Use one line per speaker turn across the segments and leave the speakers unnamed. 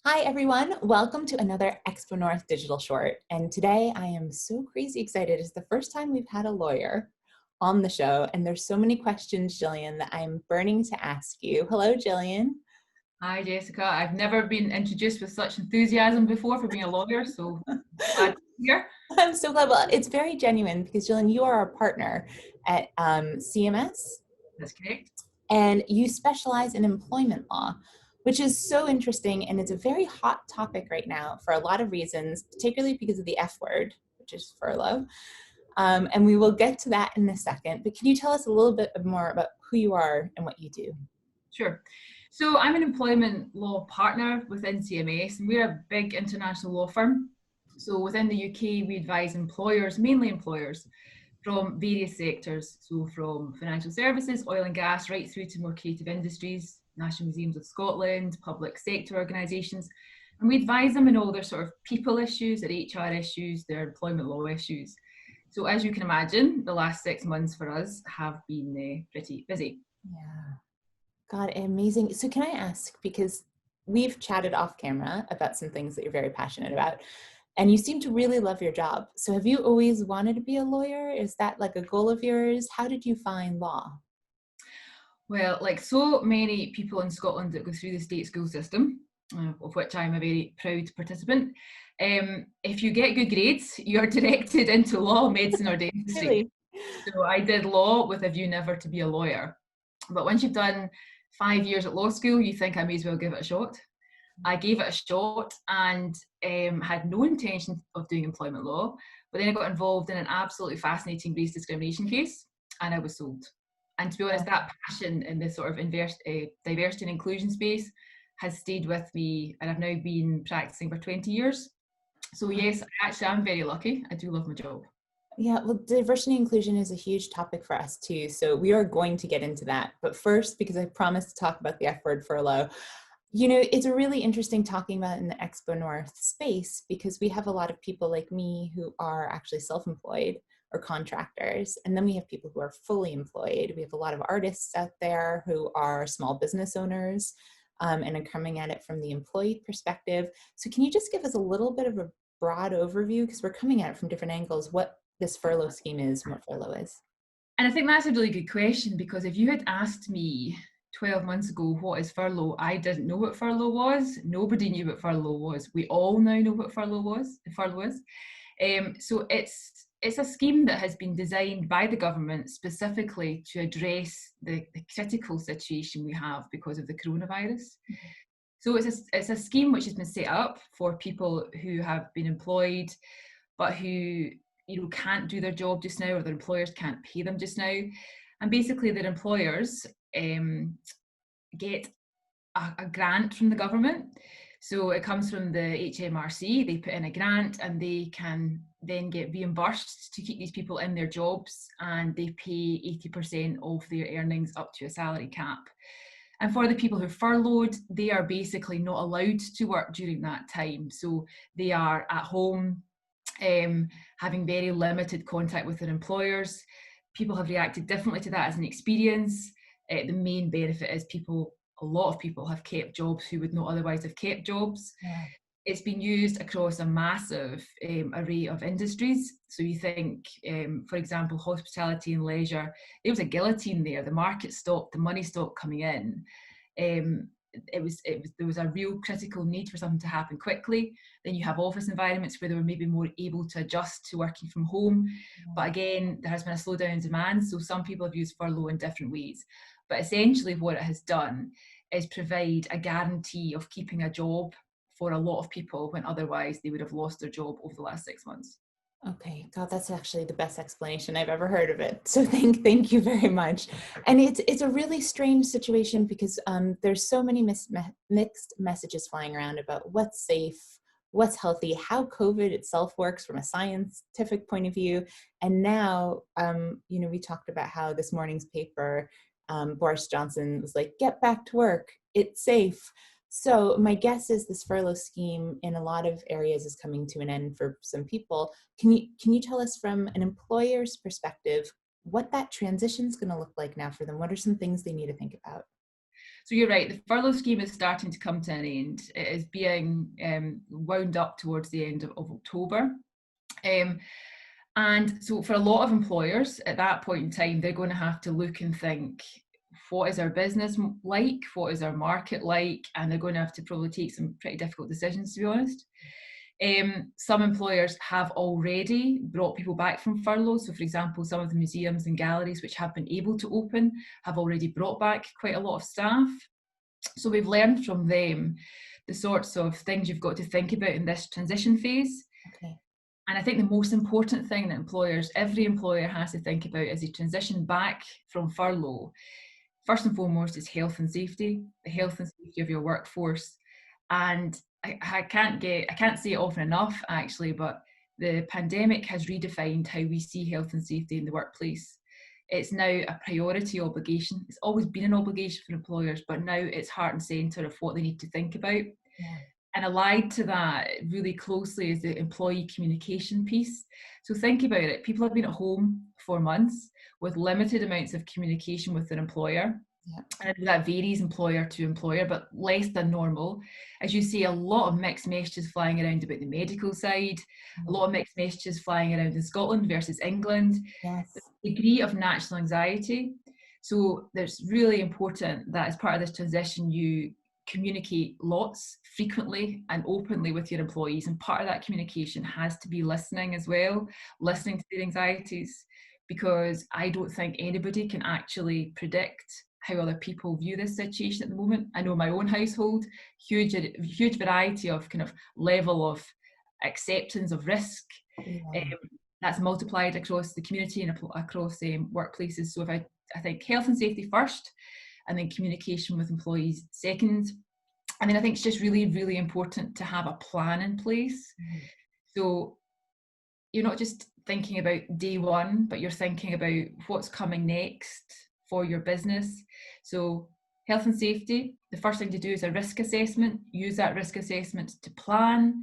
Hi everyone, welcome to another XpoNorth digital short. And today I am so crazy excited. It's the first time we've had a lawyer on the show, and there's so many questions, Gillian, that I'm burning to ask you. Hello, Gillian.
Hi, Jessica. I've never been introduced with such enthusiasm before for being a lawyer, so glad to be here.
I'm so glad. Well, it's very genuine because, Gillian, you are our partner at CMS,
That's correct.
and you specialize in employment law, which is so interesting, and it's a very hot topic right now for a lot of reasons, particularly because of the F word, which is furlough. And we will get to that in a second, but can you tell us a little bit more about who you are and what you do?
Sure. So I'm an employment law partner within CMS, and we're a big international law firm. So within the UK, we advise employers, mainly employers, from various sectors. So from financial services, oil and gas, right through to more creative industries, National Museums of Scotland, public sector organisations. And we advise them in all their sort of people issues, their HR issues, their employment law issues. So as you can imagine, the last 6 months for us have been pretty busy.
Yeah. God, amazing. So can I ask, because we've chatted off camera about some things that you're very passionate about, and you seem to really love your job. So have you always wanted to be a lawyer? Is that like a goal of yours? How did you find law?
Well, like so many people in Scotland that go through the state school system, of which I'm a very proud participant, if you get good grades, you're directed into law, medicine, or dentistry.
Really?
So I did law with a view never to be a lawyer. But once you've done 5 years at law school, you think I may as well give it a shot. I gave it a shot and had no intention of doing employment law. But then I got involved in an absolutely fascinating race discrimination case, and I was sold. And to be honest, that passion in this sort of diversity and inclusion space has stayed with me, and I've now been practicing for 20 years. So yes, actually, I'm very lucky. I do love my job.
Yeah, well, diversity and inclusion is a huge topic for us too. So we are going to get into that. But first, because I promised to talk about the F word furlough, you know, it's a really interesting talking about in the XpoNorth space because we have a lot of people like me who are actually self-employed or contractors. And then we have people who are fully employed. We have a lot of artists out there who are small business owners and are coming at it from the employee perspective. So can you just give us a little bit of a broad overview, because we're coming at it from different angles, what this furlough scheme is and what furlough is?
And I think that's a really good question, because if you had asked me 12 months ago, what is furlough? I didn't know what furlough was. Nobody knew what furlough was. We all now know what furlough is. So it's a scheme that has been designed by the government specifically to address the critical situation we have because of the coronavirus. Mm-hmm. So it's a scheme which has been set up for people who have been employed, but who can't do their job just now, or their employers can't pay them just now. And basically their employers get a grant from the government. So it comes from the HMRC. They put in a grant and they can then get reimbursed to keep these people in their jobs, and they pay 80% of their earnings up to a salary cap. And for the people who are furloughed, they are basically not allowed to work during that time. So they are at home, having very limited contact with their employers. People have reacted differently to that as an experience. The main benefit is a lot of people have kept jobs who would not otherwise have kept jobs. Yeah. It's been used across a massive array of industries. So you think, for example, hospitality and leisure, there was a guillotine there. The market stopped, the money stopped coming in. There was a real critical need for something to happen quickly. Then you have office environments where they were maybe more able to adjust to working from home. But again, there has been a slowdown in demand. So some people have used furlough in different ways. But essentially what it has done is provide a guarantee of keeping a job for a lot of people when otherwise they would have lost their job over the last 6 months.
Okay, God, that's actually the best explanation I've ever heard of it. So thank you very much. And it's a really strange situation because there's so many mixed messages flying around about what's safe, what's healthy, how COVID itself works from a scientific point of view. And now, we talked about how this morning's paper, Boris Johnson was like, get back to work, it's safe. So my guess is this furlough scheme in a lot of areas is coming to an end for some people. Can you tell us from an employer's perspective what that transition is going to look like now for them? What are some things they need to think about?
So you're right, the furlough scheme is starting to come to an end. It is being wound up towards the end of October. And so for a lot of employers at that point in time, they're going to have to look and think, what is our business like? What is our market like? And they're going to have to probably take some pretty difficult decisions, to be honest. Some employers have already brought people back from furlough. So for example, some of the museums and galleries which have been able to open have already brought back quite a lot of staff. So we've learned from them the sorts of things you've got to think about in this transition phase.
Okay.
And I think the most important thing that every employer has to think about as they transition back from furlough, first and foremost, is health and safety, the health and safety of your workforce. And I can't say it often enough, actually, but the pandemic has redefined how we see health and safety in the workplace. It's now a priority obligation. It's always been an obligation for employers, but now it's heart and centre of what they need to think about.
Yeah.
And allied to that really closely is the employee communication piece. So think about it. People have been at home for months with limited amounts of communication with their employer.
Yeah.
And that varies employer to employer, but less than normal. As you see, a lot of mixed messages flying around about the medical side, a lot of mixed messages flying around in Scotland versus England.
Yes.
The degree of national anxiety. So it's really important that as part of this transition, you communicate lots, frequently and openly with your employees. And part of that communication has to be listening as well, listening to their anxieties, because I don't think anybody can actually predict how other people view this situation at the moment. I know my own household, huge variety of kind of level of acceptance of risk.
Yeah.
That's multiplied across the community and across workplaces. So I think health and safety first, and then communication with employees second. And then I think it's just really, really important to have a plan in place. Mm-hmm. So you're not just thinking about day one, but you're thinking about what's coming next for your business. So health and safety, the first thing to do is a risk assessment. Use that risk assessment to plan,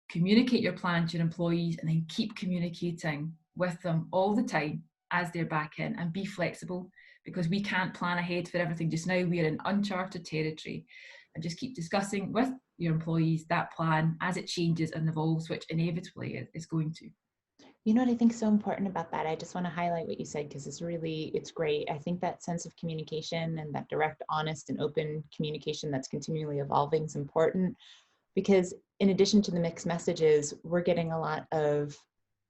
communicate your plan to your employees, and then keep communicating with them all the time as they're back in, and be flexible, because we can't plan ahead for everything just now. We are in uncharted territory, and just keep discussing with your employees that plan as it changes and evolves, which inevitably is going to.
You know what I think is so important about that? I just want to highlight what you said, because it's great. I think that sense of communication and that direct, honest, and open communication that's continually evolving is important, because in addition to the mixed messages, we're getting a lot of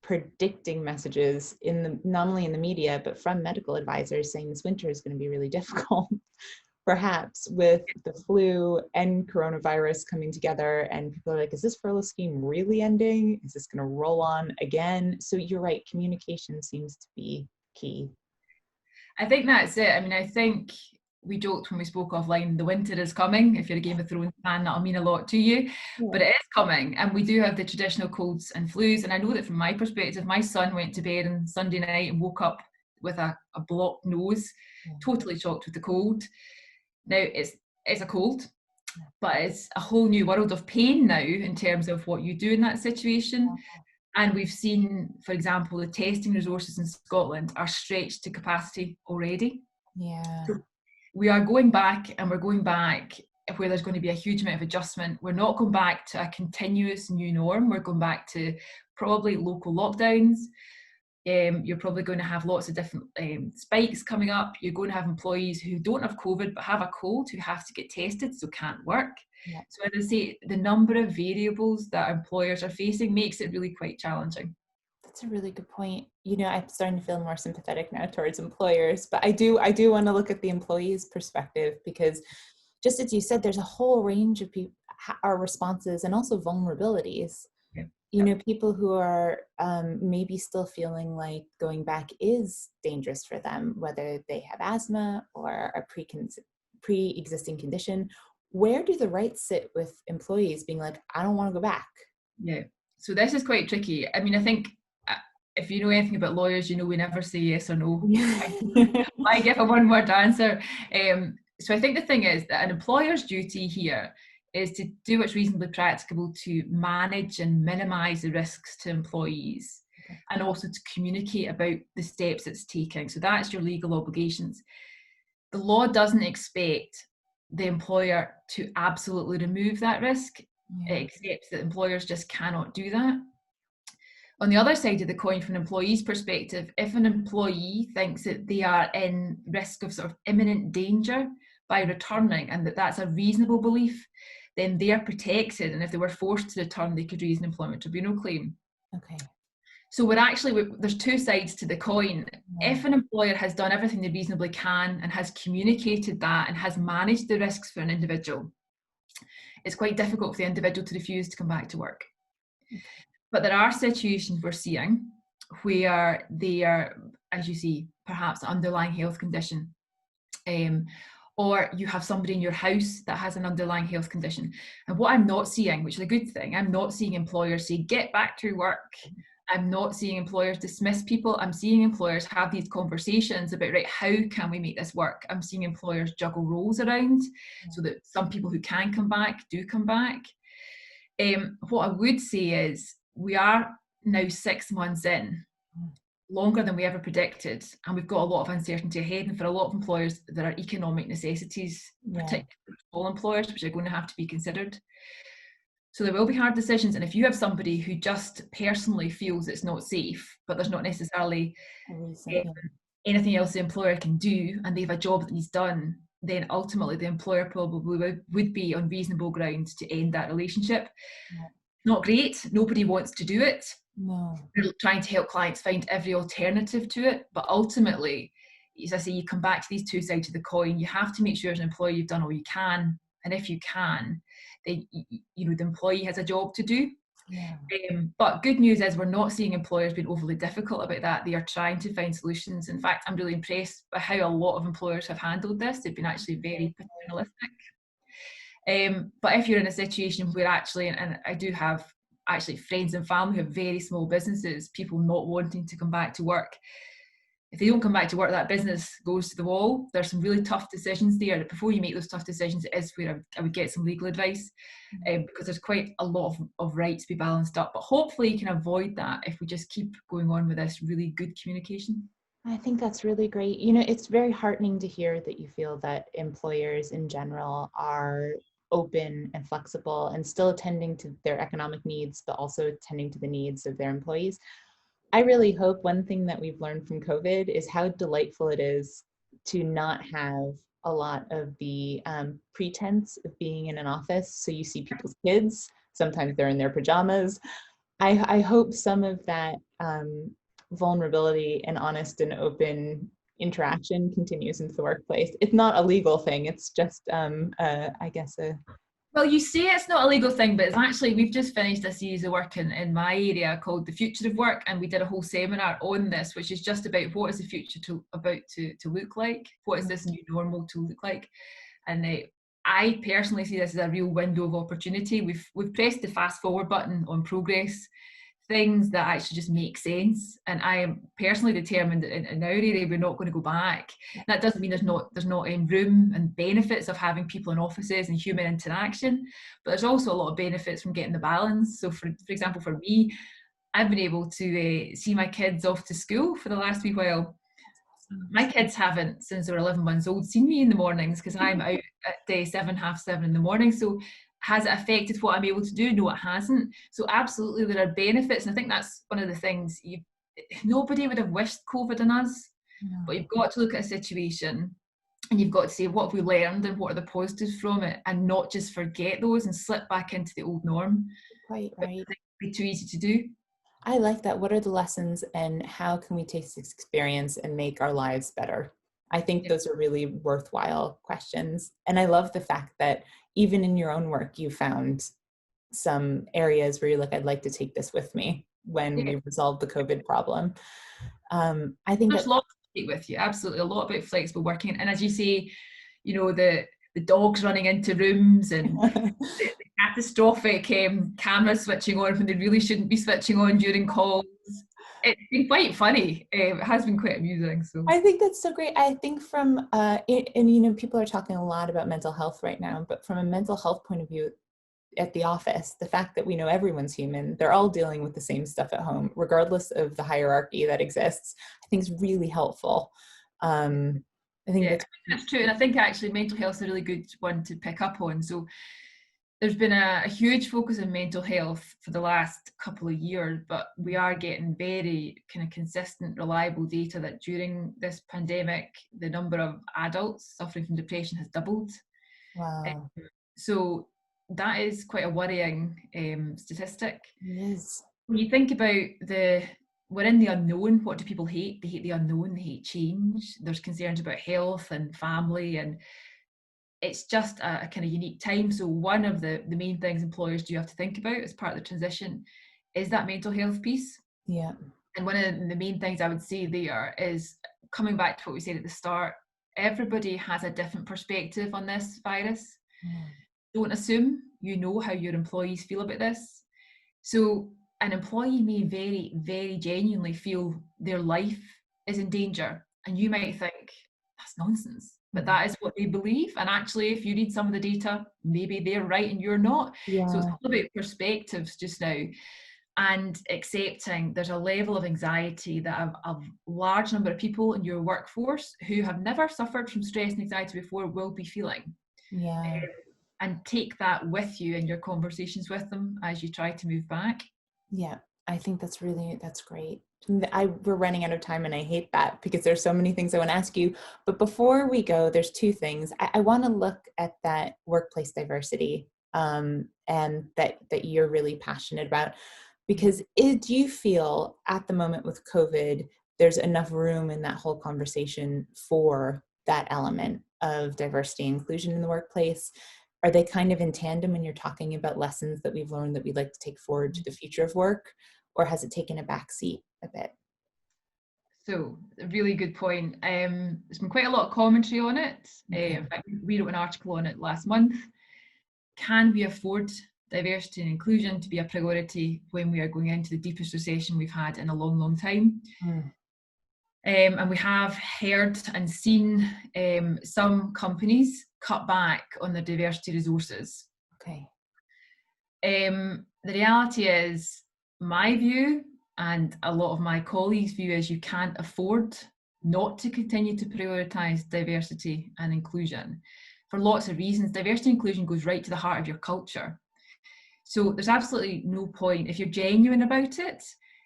predicting messages not only in the media, but from medical advisors saying this winter is going to be really difficult, perhaps with the flu and coronavirus coming together. And people are like, is this furlough scheme really ending? Is this going to roll on again? So you're right, communication seems to be key.
I think that's it. I mean, I think we joked when we spoke offline, the winter is coming. If you're a Game of Thrones fan, that'll mean a lot to you. Yeah. But it is coming, and we do have the traditional colds and flus. And I know that from my perspective, my son went to bed on Sunday night and woke up with a blocked nose, totally shocked with the cold. Now it's a cold, but it's a whole new world of pain now in terms of what you do in that situation. And we've seen, for example, the testing resources in Scotland are stretched to capacity already.
Yeah.
So we are going back, and we're going back where there's going to be a huge amount of adjustment. We're not going back to a continuous new norm. We're going back to probably local lockdowns. You're probably going to have lots of different spikes coming up. You're going to have employees who don't have COVID but have a cold, who have to get tested, so can't work. Yeah. So as I say, the number of variables that employers are facing makes it really quite challenging.
That's a really good point. You know, I'm starting to feel more sympathetic now towards employers, but I do want to look at the employee's perspective, because just as you said, there's a whole range of people, our responses, and also vulnerabilities. Yeah. You know, people who are maybe still feeling like going back is dangerous for them, whether they have asthma or a pre-existing condition. Where do the rights sit with employees being like, I don't want to go back?
Yeah, so this is quite tricky. I mean, I think if you know anything about lawyers, you know we never say yes or no. I give a one-word answer. So I think the thing is that an employer's duty here is to do what's reasonably practicable to manage and minimise the risks to employees, and also to communicate about the steps it's taking. So that's your legal obligations. The law doesn't expect the employer to absolutely remove that risk.
Yeah.
It accepts that employers just cannot do that. On the other side of the coin, from an employee's perspective, if an employee thinks that they are in risk of sort of imminent danger by returning, and that that's a reasonable belief, then they are protected. And if they were forced to return, they could raise an employment tribunal claim.
Okay.
So there's two sides to the coin.
Yeah.
If an employer has done everything they reasonably can and has communicated that and has managed the risks for an individual, it's quite difficult for the individual to refuse to come back to work.
Okay.
But there are situations we're seeing where they are, as you see, perhaps an underlying health condition, or you have somebody in your house that has an underlying health condition. And what I'm not seeing, which is a good thing, I'm not seeing employers say, get back to work. I'm not seeing employers dismiss people. I'm seeing employers have these conversations about, right, how can we make this work? I'm seeing employers juggle roles around so that some people who can come back do come back. What I would say is we are now 6 months in, longer than we ever predicted, and we've got a lot of uncertainty ahead. And for a lot of employers, there are economic necessities, particularly for small employers, which are going to have to be considered. So there will be hard decisions. And if you have somebody who just personally feels it's not safe, but there's not necessarily anything else the employer can do, and they have a job that needs done, then ultimately the employer probably would be on reasonable grounds to end that relationship.
Yeah.
Not great. Nobody wants to do it.
No.
We're trying to help clients find every alternative to it. But ultimately, as I say, you come back to these two sides of the coin. You have to make sure as an employee you've done all you can. And if you can, then the employee has a job to do.
Yeah.
But good news is we're not seeing employers being overly difficult about that. They are trying to find solutions. In fact, I'm really impressed by how a lot of employers have handled this. They've been actually very paternalistic. But if you're in a situation where actually, and I do have actually friends and family who have very small businesses, people not wanting to come back to work, if they don't come back to work, that business goes to the wall. There's some really tough decisions there. Before you make those tough decisions, it is where I would get some legal advice, because there's quite a lot of rights to be balanced up. But hopefully you can avoid that if we just keep going on with this really good communication.
I think that's really great. It's very heartening to hear that you feel that employers in general are open and flexible and still attending to their economic needs, but also attending to the needs of their employees. I really hope one thing that we've learned from COVID is how delightful it is to not have a lot of the pretense of being in an office. So you see people's kids, sometimes they're in their pajamas. I hope some of that vulnerability and honest and open interaction continues into the workplace. It's not a legal thing. It's just, I guess,
well, you say it's not a legal thing, but it's actually, we've just finished a series of work in my area called The Future of Work, and we did a whole seminar on this, which is just about what is the future to look like, what is this new normal to look like. And I personally see this as a real window of opportunity. We've pressed the fast forward button on progress, things that actually just make sense, and I am personally determined that in our area we're not going to go back. That doesn't mean there's not room and benefits of having people in offices and human interaction, but there's also a lot of benefits from getting the balance. So for example, for me, I've been able to see my kids off to school for the last wee while. My kids haven't, since they were 11 months old, seen me in the mornings because I'm out at 7:30 in the morning. So has it affected what I'm able to do? No, it hasn't. So absolutely there are benefits. And I think that's one of the things, nobody would have wished COVID on us, but you've got to look at a situation and you've got to say, what have we learned and what are the positives from it, and not just forget those and slip back into the old norm.
Quite right.
It'd be too easy to do.
I like that. What are the lessons and how can we take this experience and make our lives better? I think those are really worthwhile questions. And I love the fact that even in your own work, you found some areas where you're like, I'd like to take this with me when we resolve the COVID problem. I think
there's lots to take with you. Absolutely. A lot about flexible working. And as you say, the dogs running into rooms and the catastrophic camera switching on when they really shouldn't be switching on during calls. It's been quite funny. It has been quite amusing. So
I think that's so great. I think from, people are talking a lot about mental health right now, but from a mental health point of view at the office, the fact that we know everyone's human, they're all dealing with the same stuff at home, regardless of the hierarchy that exists, I think is really helpful. I think
Yeah,
that's
that's true. And I think actually mental health is a really good one to pick up on. So there's been a huge focus on mental health for the last couple of years, but we are getting very kind of consistent, reliable data that during this pandemic, the number of adults suffering from depression has doubled.
wow.
So that is quite a worrying statistic.
It is.
When you think about we're in the unknown. What do people hate? They hate the unknown, they hate change. There's concerns about health and family, and it's just a kind of unique time. So one of the main things employers do have to think about as part of the transition is that mental health piece.
Yeah.
And one of the main things I would say there is coming back to what we said at the start, everybody has a different perspective on this virus. Don't assume you know how your employees feel about this. So an employee may very, very genuinely feel their life is in danger. And you might think, that's nonsense. But that is what they believe. And actually, if you read some of the data, maybe they're right and you're not.
Yeah.
So it's all about perspectives just now. And accepting there's a level of anxiety that a large number of people in your workforce who have never suffered from stress and anxiety before will be feeling.
Yeah.
And take that with you in your conversations with them as you try to move back.
Yeah, I think that's great. We're running out of time and I hate that because there's so many things I want to ask you. But before we go, there's two things. I want to look at that workplace diversity and that you're really passionate about. Because do you feel at the moment with COVID, there's enough room in that whole conversation for that element of diversity and inclusion in the workplace? Are they kind of in tandem when you're talking about lessons that we've learned that we'd like to take forward to the future of work, or has it taken a back seat a bit?
So, a really good point. There's been quite a lot of commentary on it.
Okay.
In fact, we wrote an article on it last month. Can we afford diversity and inclusion to be a priority when we are going into the deepest recession we've had in a long, long time? And we have heard and seen some companies cut back on their diversity resources.
Okay.
The reality is, my view and a lot of my colleagues' view is you can't afford not to continue to prioritise diversity and inclusion for lots of reasons. Diversity and inclusion goes right to the heart of your culture. So there's absolutely no point, if you're genuine about it,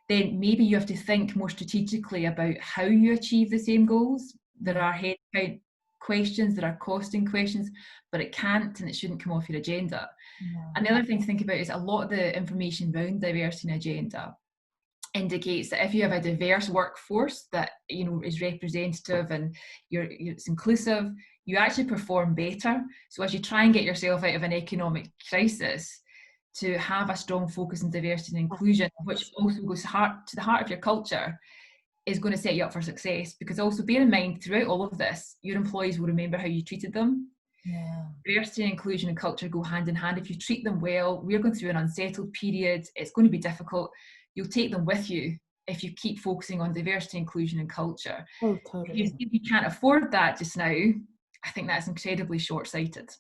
then maybe you have to think more strategically about how you achieve the same goals. There are headcount questions, there are costing questions, but it can't and it shouldn't come off your agenda. And the other thing to think about is a lot of the information around diversity and agenda indicates that if you have a diverse workforce that is representative and it's inclusive, you actually perform better. So as you try and get yourself out of an economic crisis, to have a strong focus on diversity and inclusion, which also goes to the heart of your culture, is going to set you up for success. Because also bear in mind, throughout all of this, your employees will remember how you treated them. Yeah. Diversity and inclusion and culture go hand in hand. If you treat them well, we're going through an unsettled period. It's going to be difficult. You'll take them with you if you keep focusing on diversity, inclusion and culture.
Oh, totally.
If you can't afford that just now, I think that's incredibly short-sighted.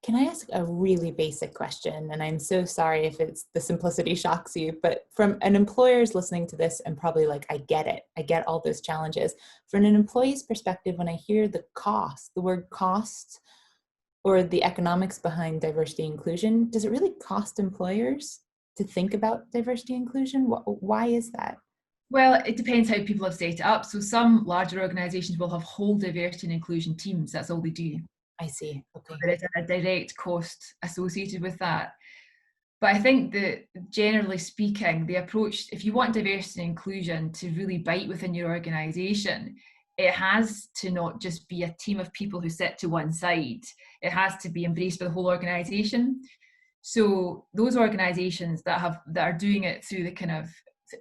Can I ask a really basic question? And I'm so sorry if the simplicity shocks you, but from an employer's listening to this and probably like, I get it. I get all those challenges. From an employee's perspective, when I hear the word cost, or the economics behind diversity and inclusion, does it really cost employers to think about diversity and inclusion? Why is that?
Well, it depends how people have set it up. So some larger organisations will have whole diversity and inclusion teams. That's all they do.
I see. Okay.
There is a direct cost associated with that. But I think that generally speaking, the approach, if you want diversity and inclusion to really bite within your organisation, it has to not just be a team of people who sit to one side. It has to be embraced by the whole organisation. So those organisations that are doing it through the kind of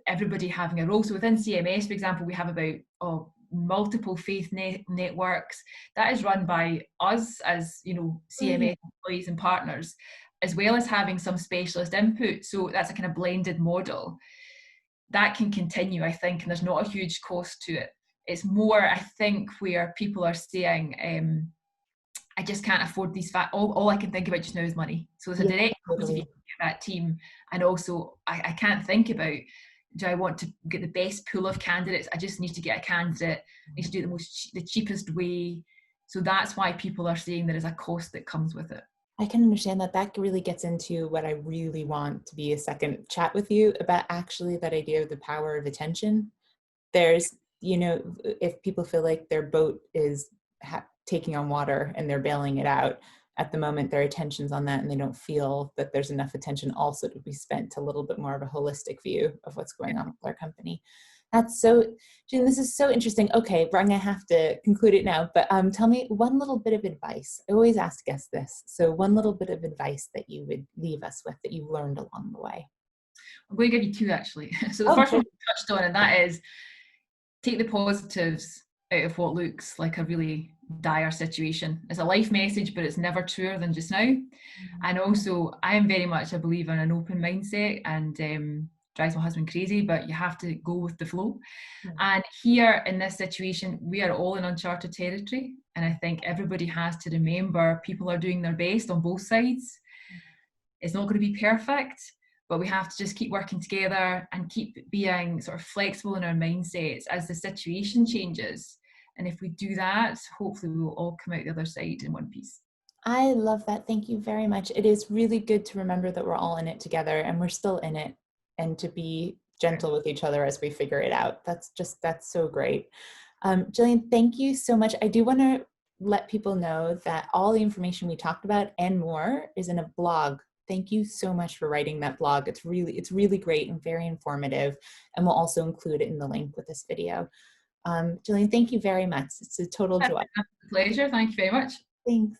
everybody having a role. So within CMS, for example, we have about multiple faith networks that is run by us as CMS employees and partners, as well as having some specialist input. So that's a kind of blended model that can continue, I think, and there's not a huge cost to it. It's more, I think, where people are saying, I just can't afford these all I can think about just now is money. So there's a direct cost if you get that team, and also I can't think about, do I want to get the best pool of candidates? I just need to get a candidate. I need to do the cheapest way. So that's why people are saying there is a cost that comes with it.
I can understand that. That really gets into what I really want to be a second chat with you about, actually, that idea of the power of attention. There's, you know, if people feel like their boat is taking on water and they're bailing it out, at the moment their attention's on that and they don't feel that there's enough attention also to be spent to a little bit more of a holistic view of what's going on with their company. That's so, June, this is so interesting. Okay, we're gonna have to conclude it now, but tell me one little bit of advice. I always ask guests this. So one little bit of advice that you would leave us with that you learned along the way.
I'm going to give you two, actually. So the first one we touched on, and that is take the positives out of what looks like a really dire situation. It's a life message, but it's never truer than just now. And also, I'm very much a believer in an open mindset, and drives my husband crazy, but you have to go with the flow. And here in this situation, we are all in uncharted territory. And I think everybody has to remember people are doing their best on both sides. It's not going to be perfect, but we have to just keep working together and keep being sort of flexible in our mindsets as the situation changes. And if we do that, hopefully we will all come out the other side in one piece.
I love that. Thank you very much. It is really good to remember that we're all in it together and we're still in it, and to be gentle with each other as we figure it out. That's so great. Gillian, thank you so much. I do want to let people know that all the information we talked about and more is in a blog. Thank you so much for writing that blog. It's really great and very informative, and we'll also include it in the link with this video. Gillian, thank you very much. It's a total joy.
Pleasure. Thank you very much.
Thanks.